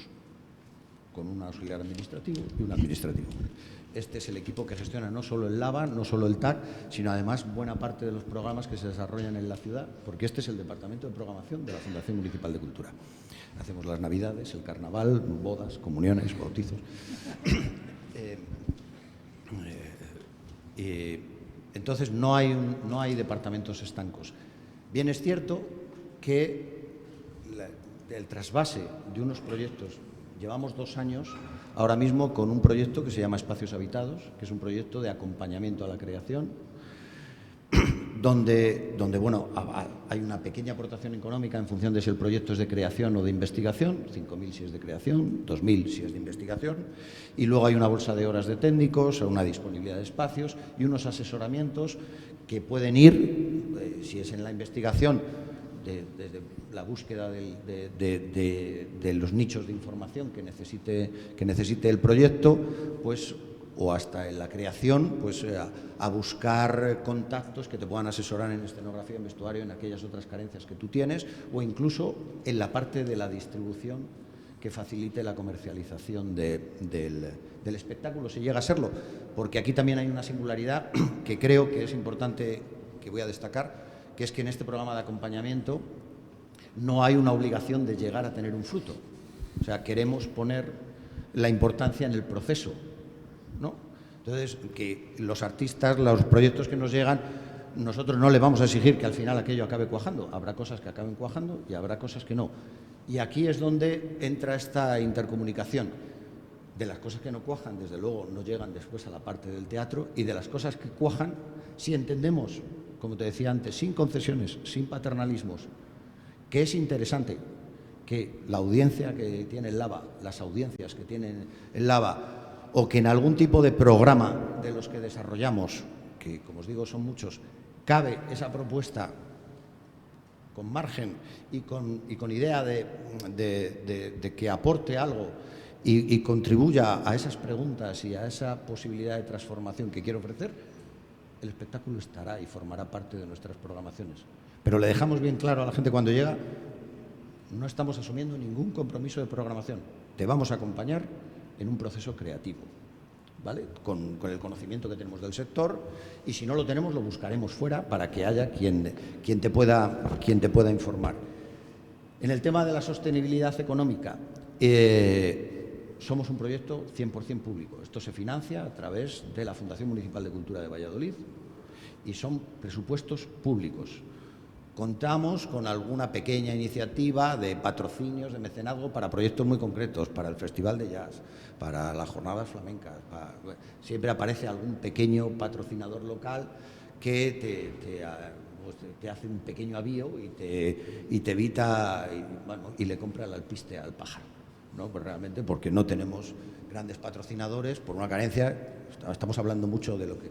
con un auxiliar administrativo y un administrativo. Este es el equipo que gestiona no solo el LAVA, no solo el TAC, sino además buena parte de los programas que se desarrollan en la ciudad, porque este es el departamento de programación de la Fundación Municipal de Cultura. Hacemos las Navidades, el Carnaval, bodas, comuniones, bautizos. Entonces, no hay departamentos estancos. Bien es cierto que el trasvase de unos proyectos, llevamos 2 años ahora mismo con un proyecto que se llama Espacios Habitados, que es un proyecto de acompañamiento a la creación, donde bueno, hay una pequeña aportación económica en función de si el proyecto es de creación o de investigación, 5.000 si es de creación, 2.000 si es de investigación, y luego hay una bolsa de horas de técnicos, una disponibilidad de espacios y unos asesoramientos que pueden ir, si es en la investigación, desde la búsqueda de los nichos de información que necesite el proyecto, pues o hasta en la creación, pues a buscar contactos que te puedan asesorar en escenografía, en vestuario, en aquellas otras carencias que tú tienes, o incluso en la parte de la distribución, que facilite la comercialización del espectáculo, si llega a serlo, porque aquí también hay una singularidad que creo que es importante, que voy a destacar, que es que en este programa de acompañamiento no hay una obligación de llegar a tener un fruto. O sea, queremos poner la importancia en el proceso, ¿no? Entonces, que los artistas, los proyectos que nos llegan, nosotros no le vamos a exigir que al final aquello acabe cuajando. Habrá cosas que acaben cuajando y habrá cosas que no. Y aquí es donde entra esta intercomunicación. De las cosas que no cuajan, desde luego, no llegan después a la parte del teatro, y de las cosas que cuajan, si entendemos, como te decía antes, sin concesiones, sin paternalismos, que es interesante que la audiencia que tiene el Lava, las audiencias que tienen el Lava, o que en algún tipo de programa de los que desarrollamos, que como os digo son muchos, cabe esa propuesta con margen y con idea de que aporte algo y contribuya a esas preguntas y a esa posibilidad de transformación que quiero ofrecer, el espectáculo estará y formará parte de nuestras programaciones. Pero le dejamos bien claro a la gente cuando llega, no estamos asumiendo ningún compromiso de programación. Te vamos a acompañar en un proceso creativo, ¿vale? Con el conocimiento que tenemos del sector, y si no lo tenemos lo buscaremos fuera para que haya quien te pueda informar. En el tema de la sostenibilidad económica, somos un proyecto 100% público. Esto se financia a través de la Fundación Municipal de Cultura de Valladolid y son presupuestos públicos. Contamos con alguna pequeña iniciativa de patrocinios, de mecenazgo para proyectos muy concretos, para el Festival de Jazz, para las jornadas flamencas. Siempre aparece algún pequeño patrocinador local que te hace un pequeño avío y te evita y le compra el alpiste al pájaro, ¿no? Pues realmente porque no tenemos grandes patrocinadores por una carencia. Estamos hablando mucho de lo que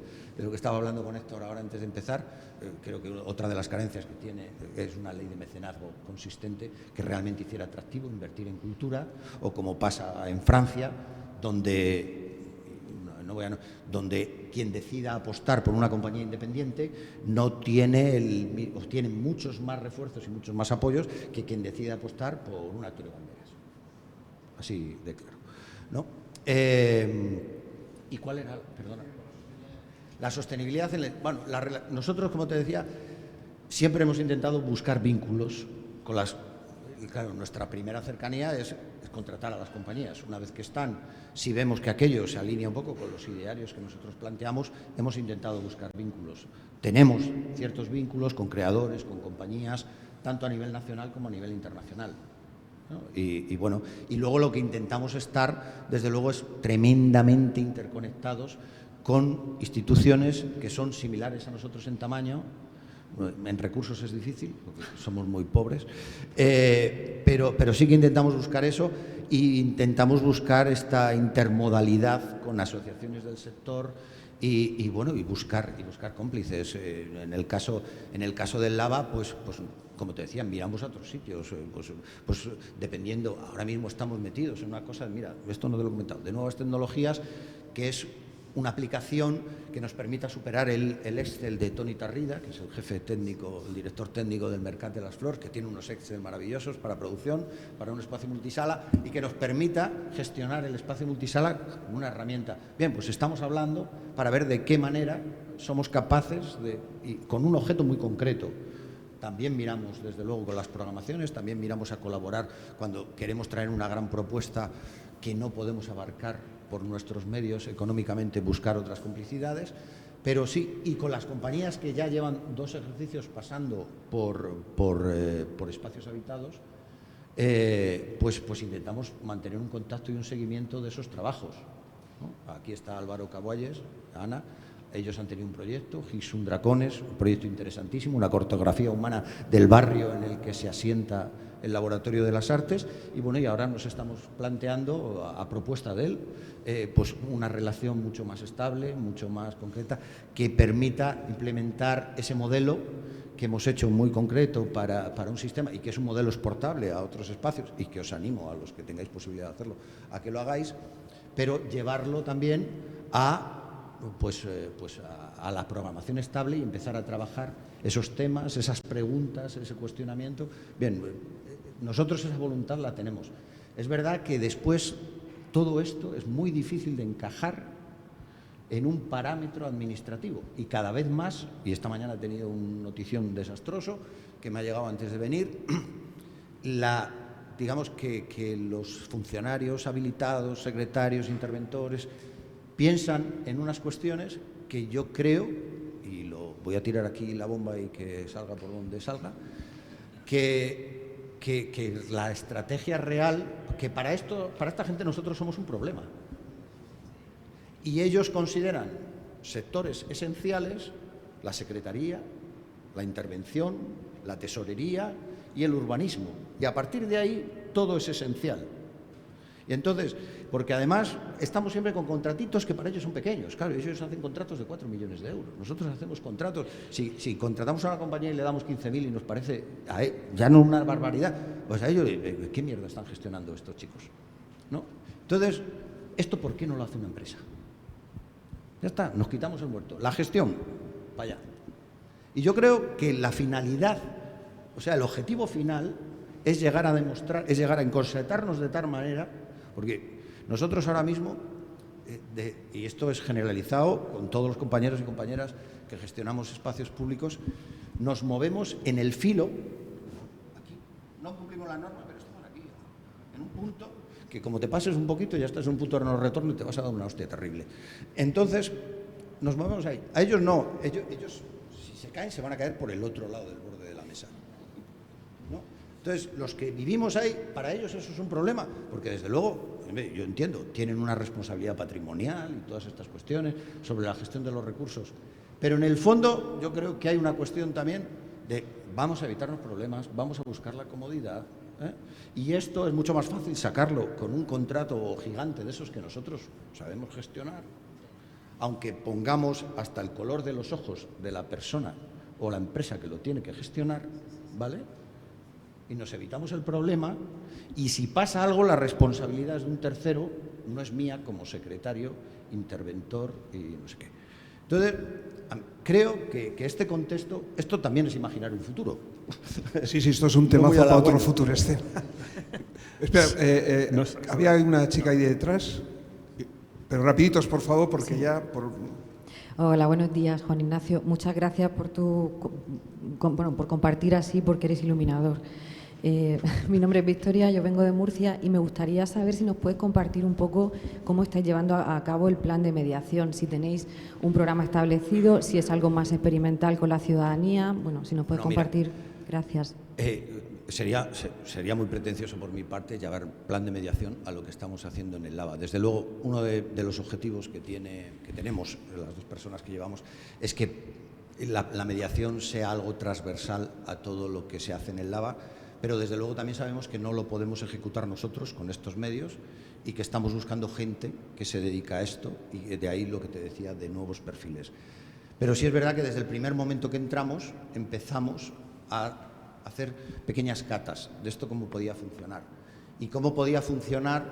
estaba hablando con Héctor ahora antes de empezar. Creo que otra de las carencias que tiene es una ley de mecenazgo consistente que realmente hiciera atractivo invertir en cultura, o como pasa en Francia, donde quien decida apostar por una compañía independiente tiene muchos más refuerzos y muchos más apoyos que quien decida apostar por un actor de banderas. Así de claro, ¿no? ¿Y cuál era? Perdona. La sostenibilidad. Nosotros, como te decía, siempre hemos intentado buscar vínculos con las. Y claro, nuestra primera cercanía es contratar a las compañías. Una vez que están, si vemos que aquello se alinea un poco con los idearios que nosotros planteamos, hemos intentado buscar vínculos. Tenemos ciertos vínculos con creadores, con compañías, tanto a nivel nacional como a nivel internacional, ¿no? Y luego lo que intentamos estar, desde luego, es tremendamente interconectados con instituciones que son similares a nosotros en tamaño. En recursos es difícil, porque somos muy pobres, pero sí que intentamos buscar eso, e intentamos buscar esta intermodalidad con asociaciones del sector y buscar cómplices. En el caso del Lava, pues como te decía, miramos a otros sitios, pues dependiendo. Ahora mismo estamos metidos en una cosa, mira, esto no te lo he comentado, de nuevas tecnologías, que es una aplicación que nos permita superar el Excel de Toni Tarrida, que es el jefe técnico, el director técnico del Mercat de las Flors, que tiene unos Excel maravillosos para producción, para un espacio multisala, y que nos permita gestionar el espacio multisala como una herramienta. Bien, pues estamos hablando para ver de qué manera somos capaces y con un objeto muy concreto. También miramos, desde luego, con las programaciones, también miramos a colaborar cuando queremos traer una gran propuesta que no podemos abarcar por nuestros medios económicamente, buscar otras complicidades, pero sí, y con las compañías que ya llevan 2 ejercicios pasando por espacios habitados, pues intentamos mantener un contacto y un seguimiento de esos trabajos, ¿no? Aquí está Álvaro Cabualles, Ana. Ellos han tenido un proyecto, Gixun Dracones, un proyecto interesantísimo, una cartografía humana del barrio en el que se asienta el Laboratorio de las Artes, y ahora nos estamos planteando, a propuesta de él, pues una relación mucho más estable, mucho más concreta, que permita implementar ese modelo que hemos hecho muy concreto para un sistema, y que es un modelo exportable a otros espacios, y que os animo a los que tengáis posibilidad de hacerlo a que lo hagáis, pero llevarlo también a la programación estable y empezar a trabajar esos temas, esas preguntas, ese cuestionamiento. Bien, nosotros esa voluntad la tenemos. Es verdad que después todo esto es muy difícil de encajar en un parámetro administrativo y cada vez más, y esta mañana he tenido una notición desastroso que me ha llegado antes de venir, digamos que los funcionarios habilitados, secretarios, interventores, piensan en unas cuestiones que yo creo, y lo voy a tirar aquí la bomba y que salga por donde salga, que la estrategia real, que para esta gente nosotros somos un problema. Y ellos consideran sectores esenciales la secretaría, la intervención, la tesorería y el urbanismo. Y a partir de ahí todo es esencial. Y entonces, porque además estamos siempre con contratitos que para ellos son pequeños. Claro, ellos hacen contratos de 4 millones de euros. Nosotros hacemos contratos, si contratamos a una compañía y le damos 15.000 y nos parece ya no una barbaridad, pues a ellos, ¿qué mierda están gestionando estos chicos? ¿No? Entonces, ¿esto por qué no lo hace una empresa? Ya está, nos quitamos el muerto. La gestión, para allá. Y yo creo que la finalidad, o sea, el objetivo final es llegar a demostrar, es llegar a encorsetarnos de tal manera, porque nosotros ahora mismo, y esto es generalizado con todos los compañeros y compañeras que gestionamos espacios públicos, nos movemos en el filo, aquí, no cumplimos la norma, pero estamos aquí, en un punto que como te pases un poquito ya estás en un punto de no retorno y te vas a dar una hostia terrible. Entonces, nos movemos ahí. A ellos no, ellos si se caen se van a caer por el otro lado del borde de la mesa, ¿no? Entonces, los que vivimos ahí, para ellos eso es un problema, porque desde luego, yo entiendo, tienen una responsabilidad patrimonial y todas estas cuestiones sobre la gestión de los recursos, pero en el fondo yo creo que hay una cuestión también de vamos a evitarnos problemas, vamos a buscar la comodidad, y esto es mucho más fácil sacarlo con un contrato gigante de esos que nosotros sabemos gestionar, aunque pongamos hasta el color de los ojos de la persona o la empresa que lo tiene que gestionar, ¿vale? Y nos evitamos el problema, y si pasa algo la responsabilidad es de un tercero, no es mía como secretario, interventor y no sé qué. Entonces, creo que este contexto, esto también es imaginar un futuro. Sí, esto es un temazo para otro futuro escena. Espera, había una chica ahí detrás, pero rapiditos, por favor, porque ya... Hola, buenos días, Juan Ignacio. Muchas gracias por por compartir así, porque eres iluminador. Mi nombre es Victoria, yo vengo de Murcia y me gustaría saber si nos puedes compartir un poco cómo estáis llevando a cabo el plan de mediación, si tenéis un programa establecido, si es algo más experimental con la ciudadanía. Bueno, si nos puedes compartir. Mira, gracias. Sería muy pretencioso por mi parte llevar plan de mediación a lo que estamos haciendo en el LAVA. Desde luego, uno de los objetivos que tenemos las dos personas que llevamos es que la mediación sea algo transversal a todo lo que se hace en el LAVA, pero desde luego también sabemos que no lo podemos ejecutar nosotros con estos medios y que estamos buscando gente que se dedica a esto, y de ahí lo que te decía de nuevos perfiles. Pero sí es verdad que desde el primer momento que entramos empezamos a hacer pequeñas catas de esto, cómo podía funcionar y cómo podía funcionar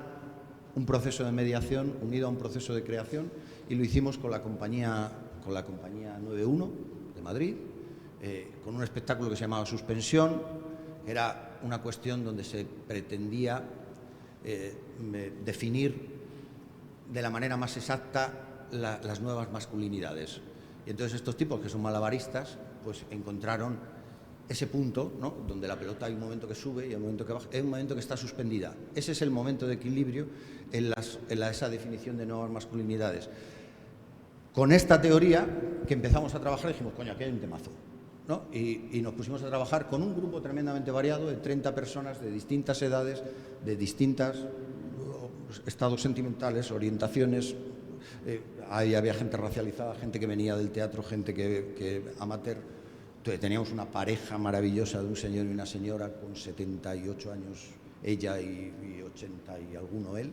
un proceso de mediación unido a un proceso de creación, y lo hicimos con la compañía 91 de Madrid, con un espectáculo que se llamaba Suspensión. Era una cuestión donde se pretendía definir de la manera más exacta las nuevas masculinidades. Y entonces estos tipos, que son malabaristas, pues encontraron ese punto, ¿no?, donde la pelota hay un momento que sube y hay un momento que baja, hay un momento que está suspendida. Ese es el momento de equilibrio en esa definición de nuevas masculinidades. Con esta teoría que empezamos a trabajar, dijimos, coño, aquí hay un temazo, ¿no? Y nos pusimos a trabajar con un grupo tremendamente variado de 30 personas de distintas edades, de distintos estados sentimentales, orientaciones. Ahí había gente racializada, gente que venía del teatro, gente que amateur. Entonces, teníamos una pareja maravillosa de un señor y una señora con 78 años, ella y 80 y alguno él.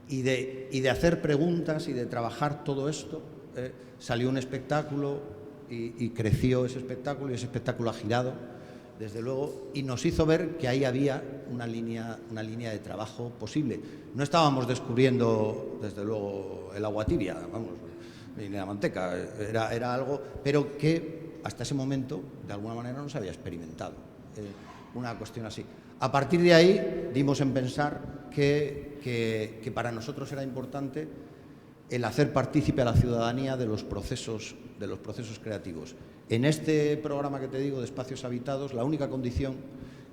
Y de hacer preguntas y de trabajar todo esto, salió un espectáculo y creció ese espectáculo, y ese espectáculo ha girado, desde luego, y nos hizo ver que ahí había una línea de trabajo posible. No estábamos descubriendo, desde luego, el agua tibia, vamos, ni la manteca, era algo, pero que hasta ese momento, de alguna manera, no se había experimentado. Una cuestión así. A partir de ahí dimos en pensar que para nosotros era importante el hacer partícipe a la ciudadanía de los procesos creativos. En este programa que te digo de espacios habitados, la única condición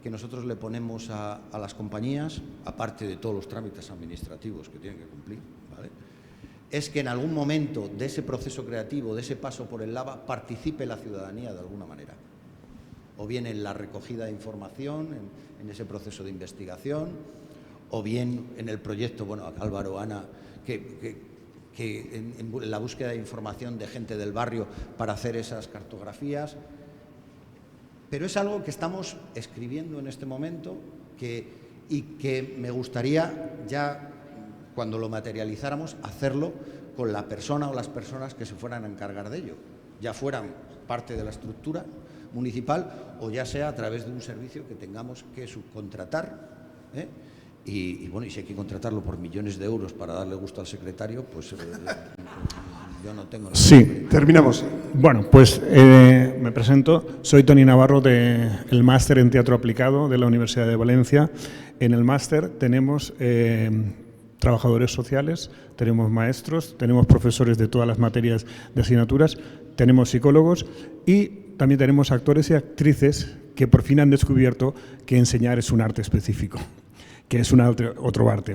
que nosotros le ponemos a las compañías, aparte de todos los trámites administrativos que tienen que cumplir, ¿vale?, es que en algún momento de ese proceso creativo, de ese paso por el LAVA, participe la ciudadanía de alguna manera. O bien en la recogida de información, en ese proceso de investigación, o bien en el proyecto, bueno, Álvaro, Ana, que en la búsqueda de información de gente del barrio para hacer esas cartografías. Pero es algo que estamos escribiendo en este momento y que me gustaría ya, cuando lo materializáramos, hacerlo con la persona o las personas que se fueran a encargar de ello, ya fueran parte de la estructura municipal o ya sea a través de un servicio que tengamos que subcontratar, ¿eh? Y bueno, y si hay que contratarlo por millones de euros para darle gusto al secretario, pues yo no tengo... Sí, terminamos. Bueno, pues me presento. Soy Toni Navarro del Máster en Teatro Aplicado de la Universidad de Valencia. En el máster tenemos trabajadores sociales, tenemos maestros, tenemos profesores de todas las materias de asignaturas, tenemos psicólogos y también tenemos actores y actrices que por fin han descubierto que enseñar es un arte específico, que es otro arte.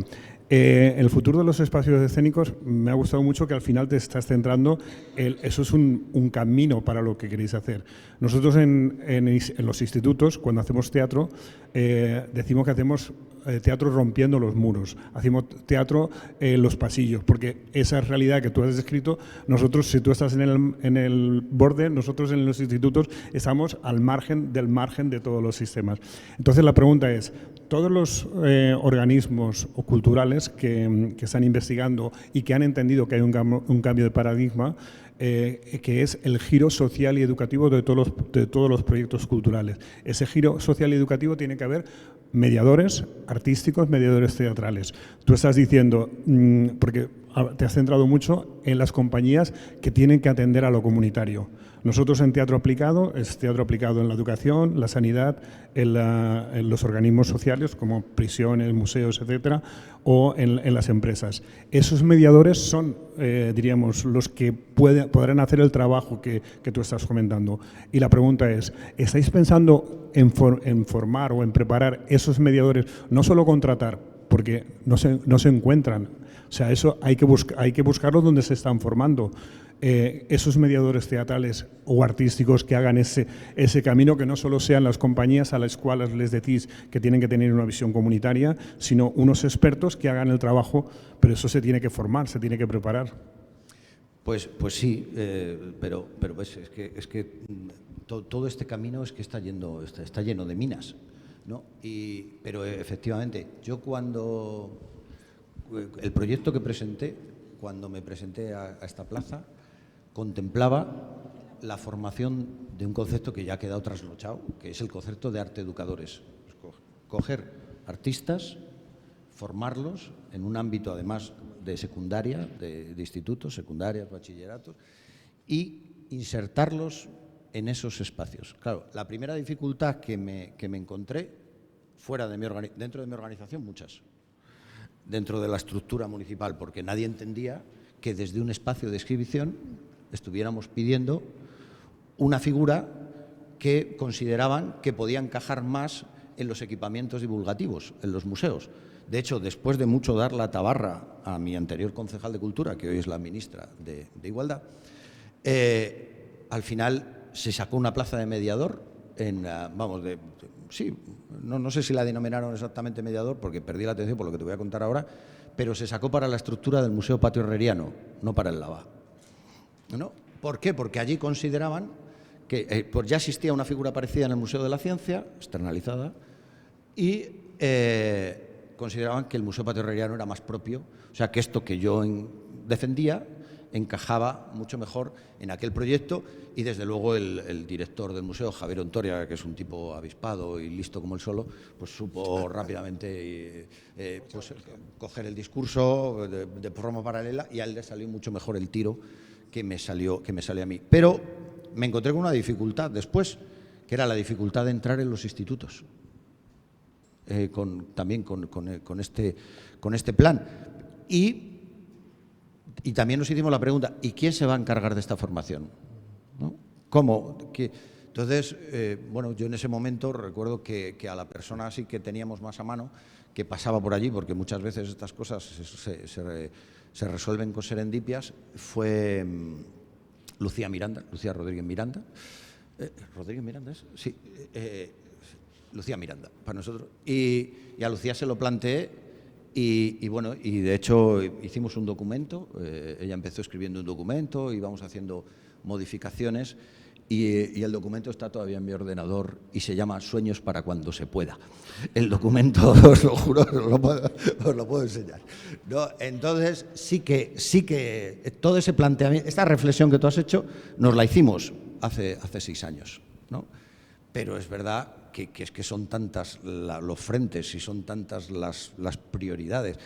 El futuro de los espacios escénicos me ha gustado mucho que al final te estás centrando, eso es un camino para lo que queréis hacer. Nosotros en los institutos, cuando hacemos teatro, decimos que hacemos teatro rompiendo los muros, hacemos teatro en los pasillos, porque esa realidad que tú has descrito, nosotros, si tú estás en el borde, nosotros en los institutos estamos al margen de todos los sistemas. Entonces la pregunta es, todos los organismos o culturales que están investigando y que han entendido que hay un cambio de paradigma, que es el giro social y educativo de todos los proyectos culturales. Ese giro social y educativo tiene que haber mediadores artísticos, mediadores teatrales. Tú estás diciendo, porque te has centrado mucho en las compañías que tienen que atender a lo comunitario. Nosotros en Teatro Aplicado, es teatro aplicado en la educación, la sanidad, en los organismos sociales como prisiones, museos, etcétera, o en las empresas. Esos mediadores son, diríamos, los que podrán hacer el trabajo que tú estás comentando. Y la pregunta es, ¿estáis pensando en formar o en preparar esos mediadores, no solo contratar, porque no se encuentran? O sea, eso hay que buscarlo donde se están formando. Esos mediadores teatrales o artísticos que hagan ese camino, que no solo sean las compañías a las cuales les decís que tienen que tener una visión comunitaria, sino unos expertos que hagan el trabajo, pero eso se tiene que formar, se tiene que preparar. Pues sí, pero ves, es que todo este camino es que está lleno de minas, ¿no? Pero efectivamente, yo el proyecto que presenté, cuando me presenté a esta plaza, contemplaba la formación de un concepto que ya ha quedado trasnochado, que es el concepto de arte educadores. Coger artistas, formarlos en un ámbito además de secundaria, de institutos, secundarias, bachilleratos, y insertarlos en esos espacios. Claro, la primera dificultad que me encontré dentro de mi organización, muchas, dentro de la estructura municipal, porque nadie entendía que desde un espacio de exhibición estuviéramos pidiendo una figura que consideraban que podía encajar más en los equipamientos divulgativos, en los museos. De hecho, después de mucho dar la tabarra a mi anterior concejal de Cultura, que hoy es la ministra de Igualdad, al final se sacó una plaza de mediador, no sé si la denominaron exactamente mediador, porque perdí la atención por lo que te voy a contar ahora, pero se sacó para la estructura del Museo Patio Herreriano, no para el LAVA. ¿No? ¿Por qué? Porque allí consideraban que pues ya existía una figura parecida en el Museo de la Ciencia, externalizada, y consideraban que el Museo Patio Herreriano era más propio, o sea que esto que yo defendía encajaba mucho mejor en aquel proyecto, y desde luego el director del museo, Javier Ontoria, que es un tipo avispado y listo como el solo, pues supo rápidamente pues, coger el discurso de forma paralela, y a él le salió mucho mejor el tiro que me salió a mí. Pero me encontré con una dificultad después, que era la dificultad de entrar en los institutos. también con este plan. Y también nos hicimos la pregunta, ¿y quién se va a encargar de esta formación? ¿No? ¿Cómo? Entonces, bueno, yo en ese momento recuerdo que a la persona así que teníamos más a mano, que pasaba por allí, porque muchas veces estas cosas se resuelven con serendipias, fue Lucía Rodríguez Miranda. ¿Rodríguez Miranda es? Sí. Lucía Miranda, para nosotros. Y a Lucía se lo planteé y bueno, y de hecho hicimos un documento, ella empezó escribiendo un documento, íbamos haciendo modificaciones y el documento está todavía en mi ordenador y se llama Sueños para cuando se pueda. El documento, os lo juro, os lo puedo enseñar. ¿No? Entonces, sí que todo ese planteamiento, esta reflexión que tú has hecho, nos la hicimos hace 6 años, ¿no? Pero es verdad que es que son tantas los frentes y son tantas las prioridades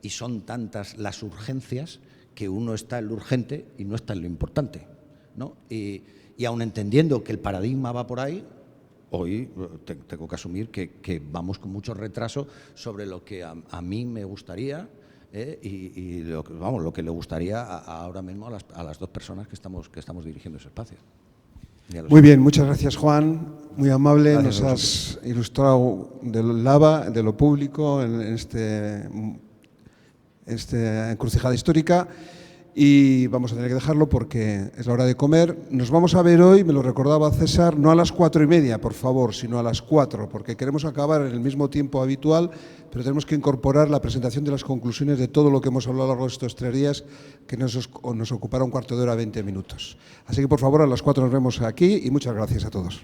y son tantas las urgencias que uno está en lo urgente y no está en lo importante, ¿no? Y aun entendiendo que el paradigma va por ahí, hoy tengo que asumir que vamos con mucho retraso sobre lo que a mí me gustaría y lo que le gustaría ahora mismo a las 2 personas que estamos dirigiendo ese espacio. Muy bien, muchas gracias, Juan. Muy amable, Gracias, nos has ilustrado del Lava, de lo público, en esta encrucijada histórica. Y vamos a tener que dejarlo porque es la hora de comer. Nos vamos a ver hoy, me lo recordaba César, no a las 4:30, por favor, sino a las 4, porque queremos acabar en el mismo tiempo habitual, pero tenemos que incorporar la presentación de las conclusiones de todo lo que hemos hablado a lo largo de estos 3 días, que nos ocupará un cuarto de hora, 20 minutos. Así que, por favor, a las 4 nos vemos aquí y muchas gracias a todos.